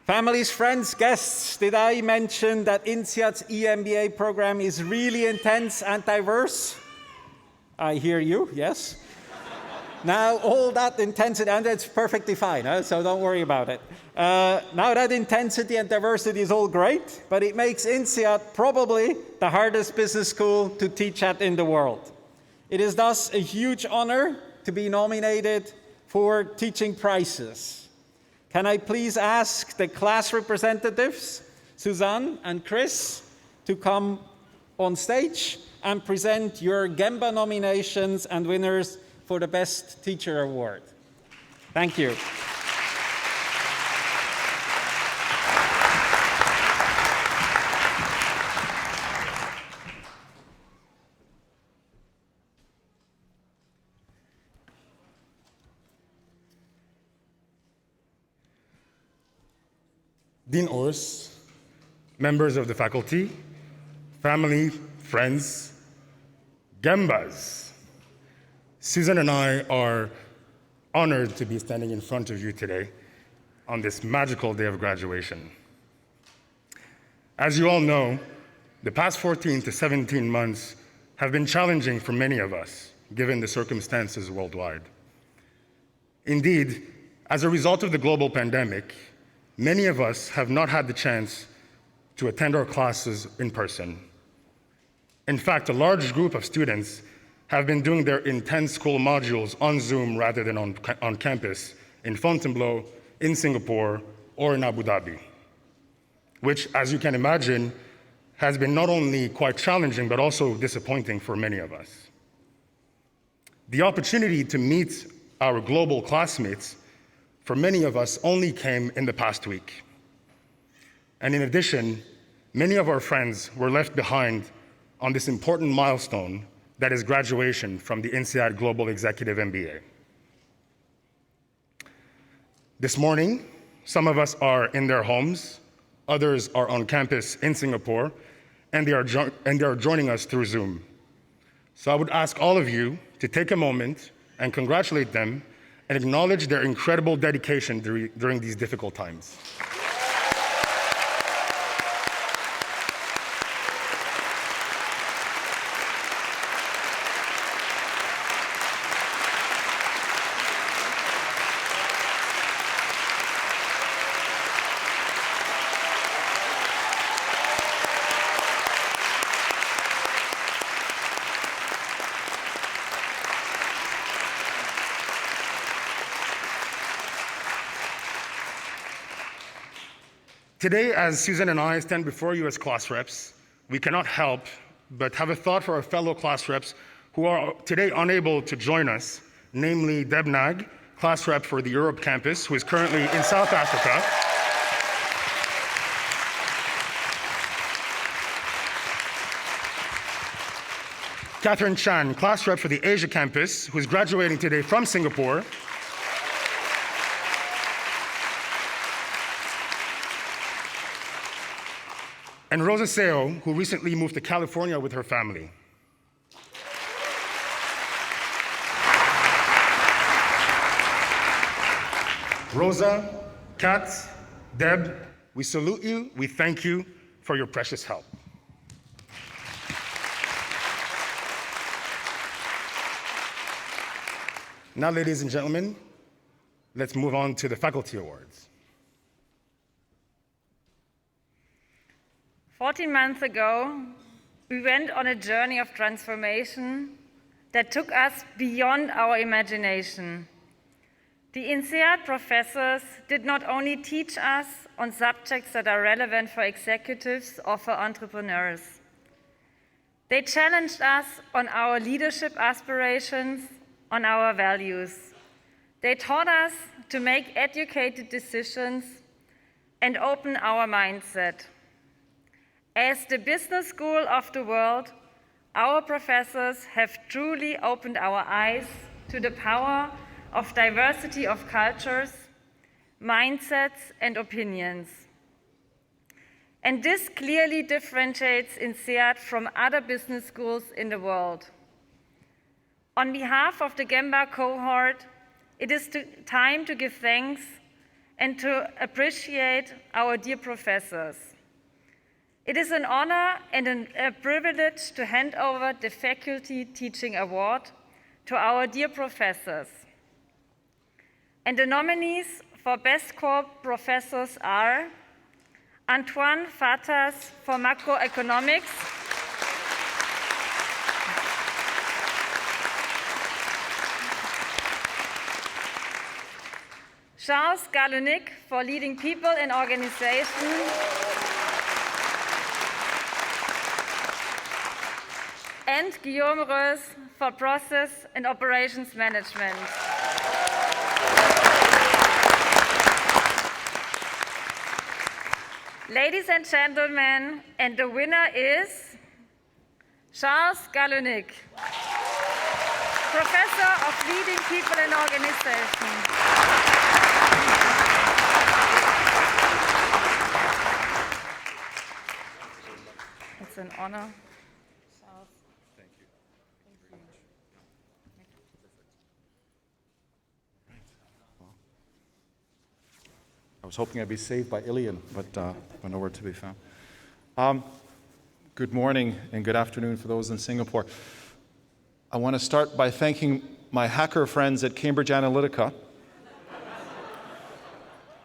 Families, friends, guests, did I mention that INSEAD's EMBA program is really intense and diverse? I hear you, yes. Now, all that intensity, and it's perfectly fine, so don't worry about it. Now, that intensity and diversity is all great, but it makes INSEAD probably the hardest business school to teach at in the world. It is thus a huge honor to be nominated for teaching prizes. Can I please ask the class representatives, Suzanne and Chris, to come on stage and present your GEMBA nominations and winners for the Best Teacher Award. Thank you. Dean Ors, members of the faculty, family, friends, GEMBAs, Susan and I are honored to be standing in front of you today on this magical day of graduation. As you all know, the past 14 to 17 months have been challenging for many of us, given the circumstances worldwide. Indeed, as a result of the global pandemic, many of us have not had the chance to attend our classes in person. In fact, a large group of students have been doing their intense school modules on Zoom rather than on campus in Fontainebleau, in Singapore, or in Abu Dhabi, which, as you can imagine, has been not only quite challenging, but also disappointing for many of us. The opportunity to meet our global classmates for many of us only came in the past week. And in addition, many of our friends were left behind on this important milestone that is graduation from the INSEAD Global Executive MBA. This morning, some of us are in their homes, others are on campus in Singapore, and they are joining us through Zoom. So I would ask all of you to take a moment and congratulate them and acknowledge their incredible dedication during these difficult times. Today, as Susan and I stand before you as class reps, we cannot help but have a thought for our fellow class reps who are today unable to join us, namely Deb Nag, class rep for the Europe campus, who is currently in South Africa. Catherine Chan, class rep for the Asia campus, who is graduating today from Singapore. And Rosa Seo, who recently moved to California with her family. Rosa, Kat, Deb, we salute you, we thank you for your precious help. Now, ladies and gentlemen, let's move on to the faculty awards. 14 months ago, we went on a journey of transformation that took us beyond our imagination. The INSEAD professors did not only teach us on subjects that are relevant for executives or for entrepreneurs. They challenged us on our leadership aspirations, on our values. They taught us to make educated decisions and open our mindset. As the business school of the world, our professors have truly opened our eyes to the power of diversity of cultures, mindsets, and opinions. And this clearly differentiates INSEAD from other business schools in the world. On behalf of the GEMBA cohort, it is time to give thanks and to appreciate our dear professors. It is an honor and a privilege to hand over the Faculty Teaching Award to our dear professors. And the nominees for Best Core Professors are Antoine Fatas for Macroeconomics, Charles Galunic for Leading People in Organization, and Guillaume Reus for Process and Operations Management. Ladies and gentlemen, and the winner is Charles Galunic, Professor of Leading People in Organization. It's an honor. Charles. Thank you. I was hoping I'd be saved by Ilian, but nowhere to be found. Good morning and good afternoon for those in Singapore. I want to start by thanking my hacker friends at Cambridge Analytica.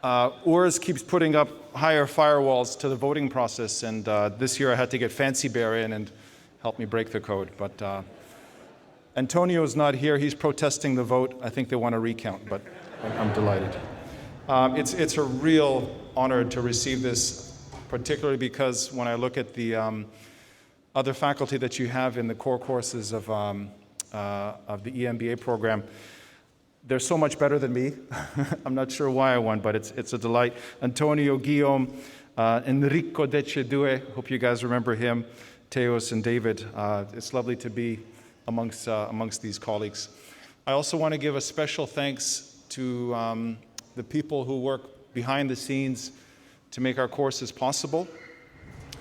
Urs keeps putting up higher firewalls to the voting process, and this year I had to get Fancy Bear in and help me break the code. But Antonio's not here. He's protesting the vote. I think they want a recount, but I'm delighted. It's a real honor to receive this, particularly because when I look at the other faculty that you have in the core courses of the EMBA program, they're so much better than me. I'm not sure why I won, but it's a delight. Antonio, Guillaume, Enrico Decedue, hope you guys remember him, Teos and David. It's lovely to be amongst these colleagues. I also want to give a special thanks to the people who work behind the scenes to make our courses possible.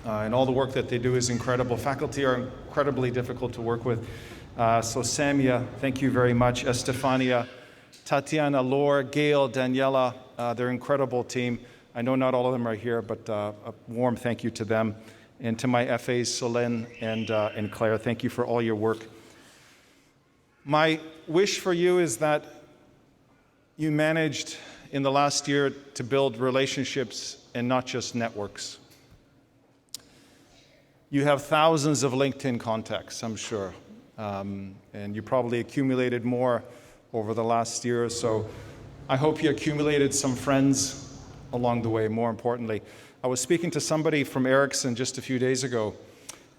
And all the work that they do is incredible. Faculty are incredibly difficult to work with. So Samia, thank you very much. Estefania, Tatiana, Laure, Gail, Daniela, they're an incredible team. I know not all of them are here, but a warm thank you to them. And to my FAs, Solène and Claire, thank you for all your work. My wish for you is that you managed in the last year to build relationships and not just networks. You have thousands of LinkedIn contacts, I'm sure, and you probably accumulated more over the last year or so. I hope you accumulated some friends along the way, more importantly. I was speaking to somebody from Ericsson just a few days ago,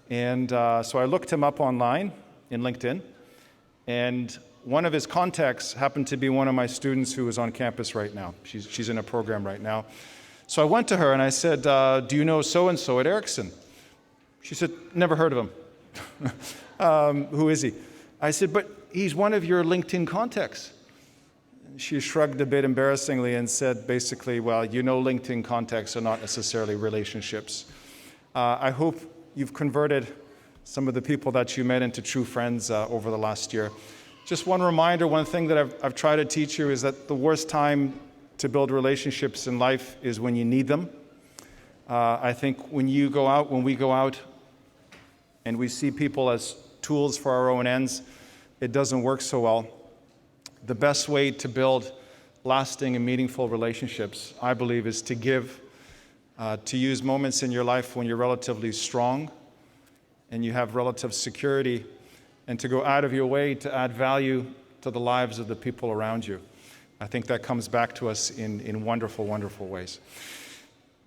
and so I looked him up online in LinkedIn, and one of his contacts happened to be one of my students who is on campus right now. She's in a program right now. So I went to her and I said, do you know so-and-so at Ericsson? She said, never heard of him. Who is he? I said, but he's one of your LinkedIn contacts. She shrugged a bit embarrassingly and said, basically, well, you know, LinkedIn contacts are not necessarily relationships. I hope you've converted some of the people that you met into true friends over the last year. Just one reminder, one thing that I've tried to teach you is that the worst time to build relationships in life is when you need them. I think when we go out and we see people as tools for our own ends, it doesn't work so well. The best way to build lasting and meaningful relationships, I believe, is to give, to use moments in your life when you're relatively strong and you have relative security, and to go out of your way to add value to the lives of the people around you. I think that comes back to us in wonderful, wonderful ways.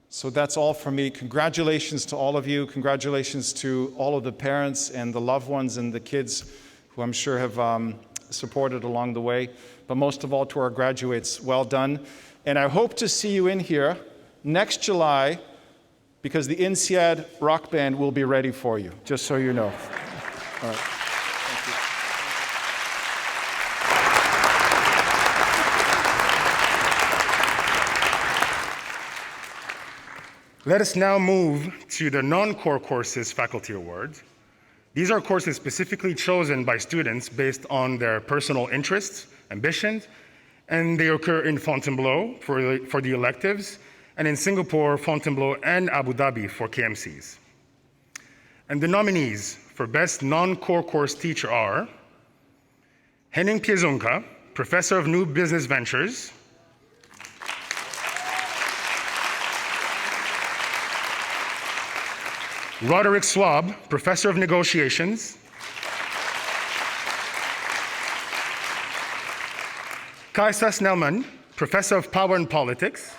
So that's all for me. Congratulations to all of you. Congratulations to all of the parents and the loved ones and the kids who I'm sure have supported along the way. But most of all, to our graduates, well done. And I hope to see you in here next July, because the INSEAD rock band will be ready for you, just so you know. All right. Let us now move to the non-core courses faculty awards. These are courses specifically chosen by students based on their personal interests, ambitions, and they occur in Fontainebleau for the electives, and in Singapore, Fontainebleau, and Abu Dhabi for KMCs. And the nominees for Best Non-Core Course Teacher are Henning Piezonka, Professor of New Business Ventures, Roderick Swab, Professor of Negotiations, Kajsa Snellman, Professor of Power and Politics,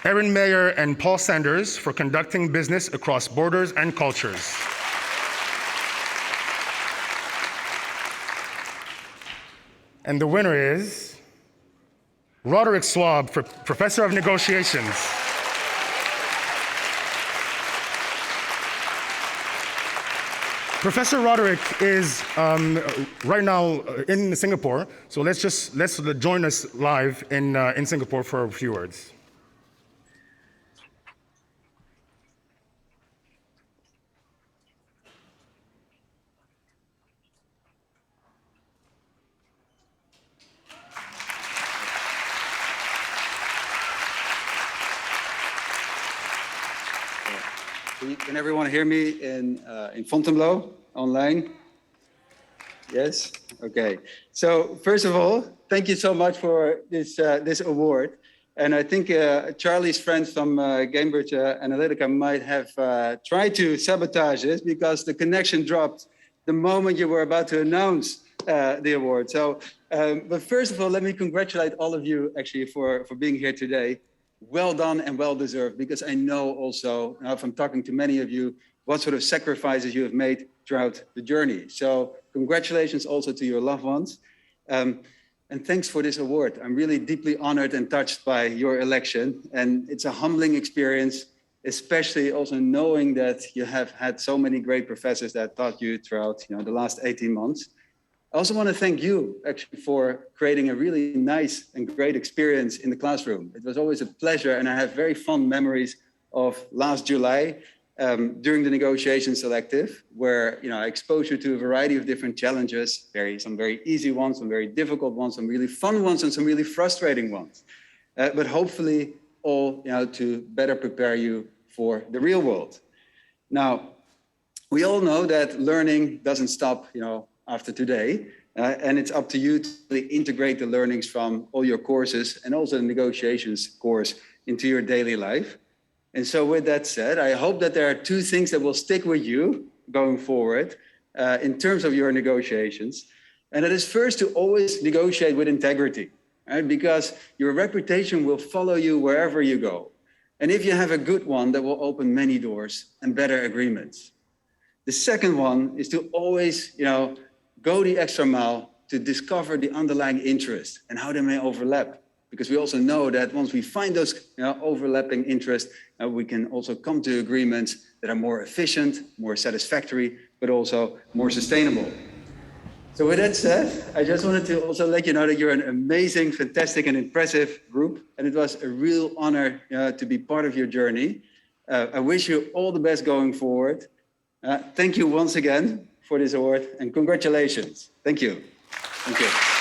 Erin Mayer and Paul Sanders for conducting business across borders and cultures. And the winner is Roderick Swab for Professor of Negotiations. Professor Roderick is right now in Singapore, so let's join us live in Singapore for a few words. Can everyone hear me in Fontainebleau online? Yes? Okay. So first of all, thank you so much for this award. And I think Charlie's friends from Cambridge Analytica might have tried to sabotage this because the connection dropped the moment you were about to announce the award. So, but first of all, let me congratulate all of you actually for being here today. Well done and well deserved, because I know also from talking to many of you what sort of sacrifices you have made throughout the journey. So congratulations also to your loved ones. And thanks for this award. I'm really deeply honored and touched by your election. And it's a humbling experience, especially also knowing that you have had so many great professors that taught you throughout the last 18 months. I also want to thank you actually for creating a really nice and great experience in the classroom. It was always a pleasure, and I have very fond memories of last July during the negotiation selective, where I exposed you to a variety of different challenges, some very easy ones, some very difficult ones, some really fun ones, and some really frustrating ones. But hopefully all to better prepare you for the real world. Now, we all know that learning doesn't stop, after today, and it's up to you to really integrate the learnings from all your courses and also the negotiations course into your daily life. And so with that said, I hope that there are two things that will stick with you going forward in terms of your negotiations. And that is first to always negotiate with integrity, right? Because your reputation will follow you wherever you go. And if you have a good one, that will open many doors and better agreements. The second one is to always, go the extra mile to discover the underlying interests and how they may overlap. Because we also know that once we find those overlapping interests, we can also come to agreements that are more efficient, more satisfactory, but also more sustainable. So with that said, I just wanted to also let you know that you're an amazing, fantastic, and impressive group. And it was a real honor to be part of your journey. I wish you all the best going forward. Thank you once again for this award, and congratulations. Thank you. Thank you.